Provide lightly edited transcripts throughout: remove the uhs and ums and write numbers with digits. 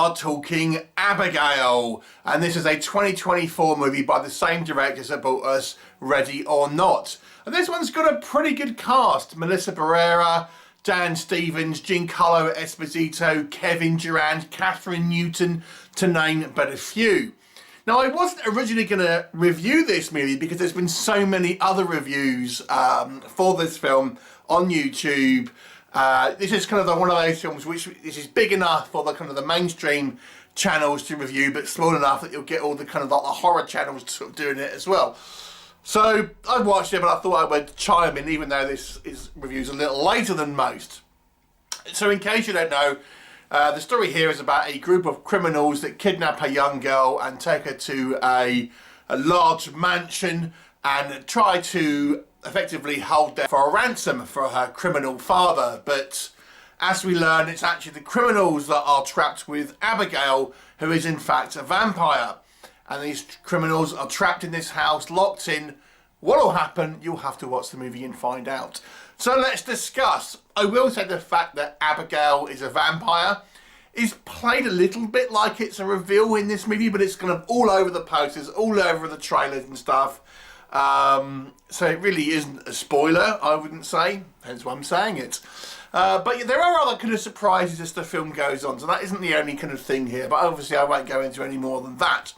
are talking Abigail, and this is a 2024 movie by the same directors that brought us Ready or Not. And this one's got a pretty good cast. Melissa Barrera, Dan Stevens, Giancarlo Esposito, Kevin Durand, Catherine Newton, to name but a few. Now, I wasn't originally going to review this movie because there's been so many other reviews for this film on YouTube. This is kind of one of those films which this is big enough for the kind of the mainstream channels to review, but small enough that you'll get all the kind of like the horror channels sort of doing it as well. So I watched it, but I thought I would chime in, even though this review's a little later than most. So in case you don't know, the story here is about a group of criminals that kidnap a young girl and take her to a large mansion and try to effectively hold her for a ransom for her criminal father. But as we learn, it's actually the criminals that are trapped with Abigail, who is in fact a vampire. And these criminals are trapped in this house, locked in. What will happen? You'll have to watch the movie and find out. So let's discuss. I will say the fact that Abigail is a vampire is played a little bit like it's a reveal in this movie, but it's kind of all over the posters, all over the trailers and stuff. So it really isn't a spoiler, I wouldn't say, hence why I'm saying it. But there are other kind of surprises as the film goes on, so that isn't the only kind of thing here, but obviously I won't go into any more than that.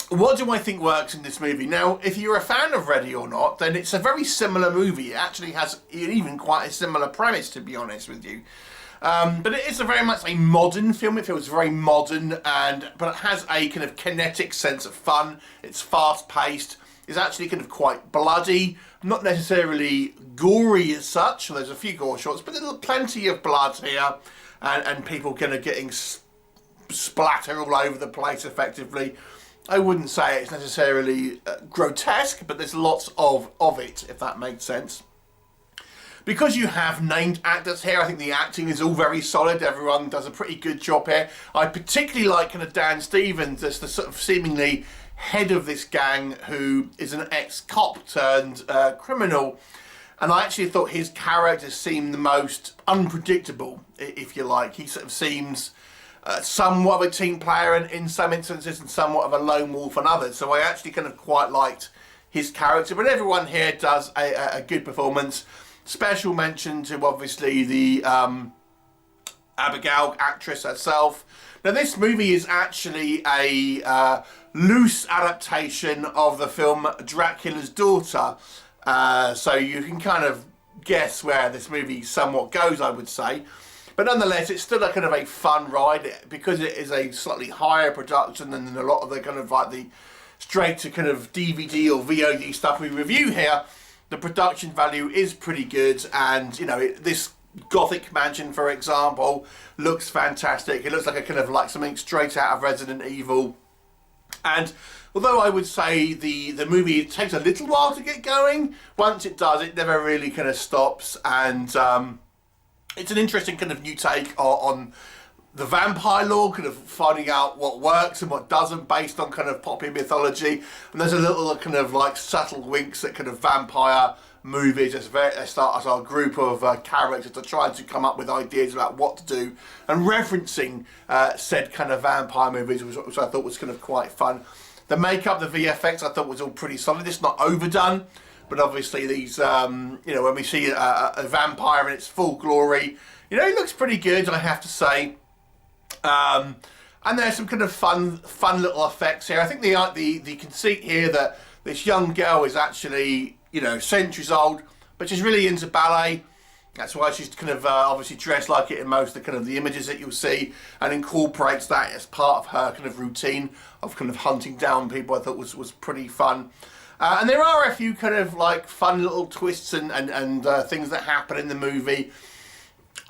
What do I think works in this movie? Now, if you're a fan of Ready or Not, then it's a very similar movie. It actually has even quite a similar premise, to be honest with you. But it is very much a modern film. It feels very modern, but it has a kind of kinetic sense of fun. It's fast-paced. It's actually kind of quite bloody, not necessarily gory as such. There's a few gore shots, but there's plenty of blood here, and people kind of getting splatter all over the place effectively. I wouldn't say it's necessarily grotesque, but there's lots of it, if that makes sense. Because you have named actors here, I think the acting is all very solid. Everyone does a pretty good job here. I particularly like kind of Dan Stevens as the sort of seemingly head of this gang, who is an ex-cop turned criminal. And I actually thought his character seemed the most unpredictable, if you like. He sort of seems somewhat of a team player in some instances and somewhat of a lone wolf in others. So I actually kind of quite liked his character. But everyone here does a good performance. Special mention to obviously the Abigail actress herself. Now this movie is actually a loose adaptation of the film Dracula's Daughter. So you can kind of guess where this movie somewhat goes, I would say. But nonetheless, it's still a kind of a fun ride because it is a slightly higher production than a lot of the kind of like the straight to kind of DVD or VOD stuff we review here. The production value is pretty good, and you know this gothic mansion, for example, looks fantastic. It looks like a kind of like something straight out of Resident Evil. And although I would say the movie takes a little while to get going, once it does, it never really kind of stops. And it's an interesting kind of new take on the vampire lore, kind of finding out what works and what doesn't based on kind of popular mythology. And there's a little kind of like subtle winks at kind of vampire movies as start as our group of characters to try to come up with ideas about what to do and referencing said kind of vampire movies, which I thought was kind of quite fun. The makeup, the VFX, I thought was all pretty solid. It's not overdone. But obviously these, you know, when we see a vampire in its full glory, you know, it looks pretty good, I have to say. And there's some kind of fun little effects here. I think the conceit here that this young girl is actually, you know, centuries old, but she's really into ballet. That's why she's kind of obviously dressed like it in most of the images that you'll see, and incorporates that as part of her kind of routine of kind of hunting down people. I thought was pretty fun. And there are a few kind of like fun little twists and things that happen in the movie.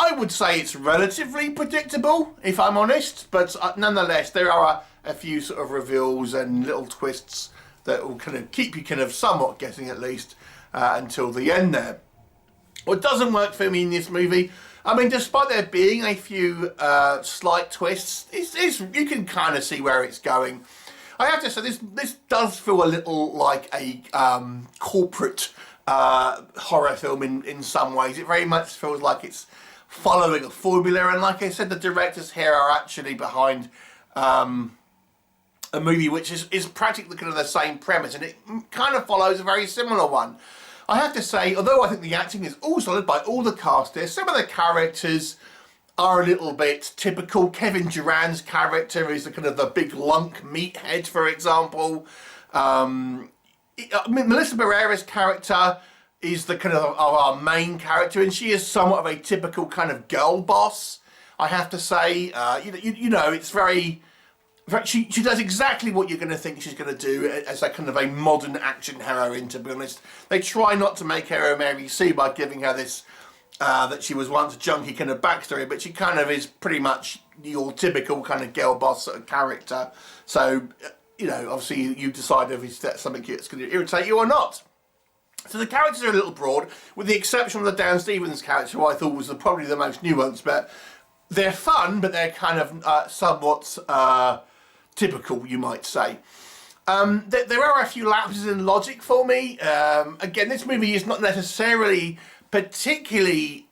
I would say it's relatively predictable, if I'm honest, but nonetheless there are a few sort of reveals and little twists that will kind of keep you kind of somewhat guessing at least until the end there. What doesn't work for me in this movie, I mean, despite there being a few slight twists, you can kind of see where it's going. I have to say, this does feel a little like a corporate horror film in some ways. It very much feels like it's following a formula. And like I said, the directors here are actually behind a movie which is practically kind of the same premise, and it kind of follows a very similar one. I have to say, although I think the acting is all solid by all the cast here, some of the characters are a little bit typical. Kevin Durand's character is the kind of the big lunk meathead, for example. Melissa Barrera's character is the kind of our main character, and she is somewhat of a typical kind of girl boss, I have to say. You know, it's very... She does exactly what you're going to think she's going to do as a kind of a modern action heroine, to be honest. They try not to make her a Mary Sue by giving her this, that she was once a junkie kind of backstory, but she kind of is pretty much your typical kind of girl boss sort of character. So, you know, obviously you decide if that's something that's going to irritate you or not. So the characters are a little broad, with the exception of the Dan Stevens character, who I thought was probably the most nuanced, but they're fun, but they're kind of somewhat... typical, you might say. There are a few lapses in logic for me. Again, this movie is not necessarily particularly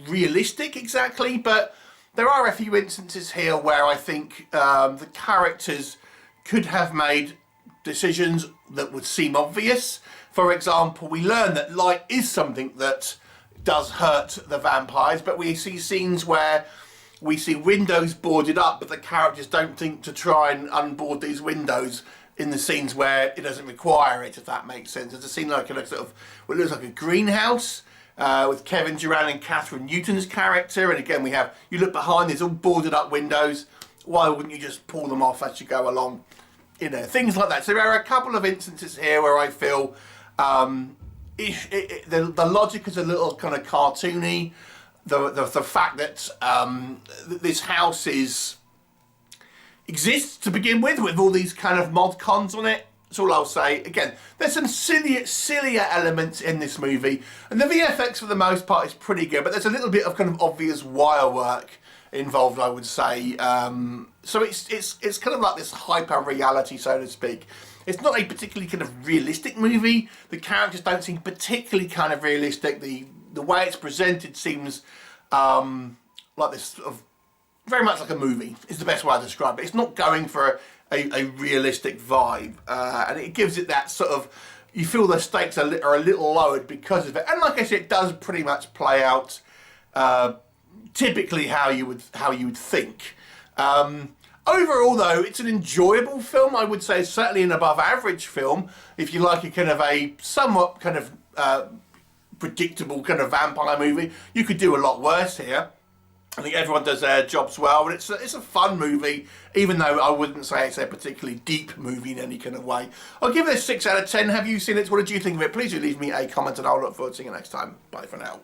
realistic exactly, but there are a few instances here where I think the characters could have made decisions that would seem obvious. For example, we learn that light is something that does hurt the vampires, but we see scenes where we see windows boarded up, but the characters don't think to try and unboard these windows in the scenes where it doesn't require it, if that makes sense. There's a scene like a sort of, what looks like a greenhouse with Kevin Durand and Catherine Newton's character, and again we have, you look behind, there's all boarded up windows. Why wouldn't you just pull them off as you go along? You know, things like that. So there are a couple of instances here where I feel the logic is a little kind of cartoony. The fact that this house exists to begin with all these kind of mod cons on it. That's all I'll say. Again, there's some sillier elements in this movie, and the VFX for the most part is pretty good, but there's a little bit of kind of obvious wire work involved, I would say. So it's kind of like this hyper reality, so to speak. It's not a particularly kind of realistic movie. The characters don't seem particularly kind of realistic. The way it's presented seems like this sort of, very much like a movie is the best way to describe it. It's not going for a realistic vibe, and it gives it that sort of, you feel the stakes are a little lowered because of it. And like I said, it does pretty much play out typically how you would think. Overall, though, it's an enjoyable film. I would say certainly an above average film. If you like a kind of a somewhat kind of predictable kind of vampire movie, you could do a lot worse here. I think everyone does their jobs well, and it's a fun movie, even though I wouldn't say it's a particularly deep movie in any kind of way. I'll give it a 6 out of 10. Have you seen it? What did you think of it? Please do leave me a comment, and I'll look forward to seeing you next time. Bye for now.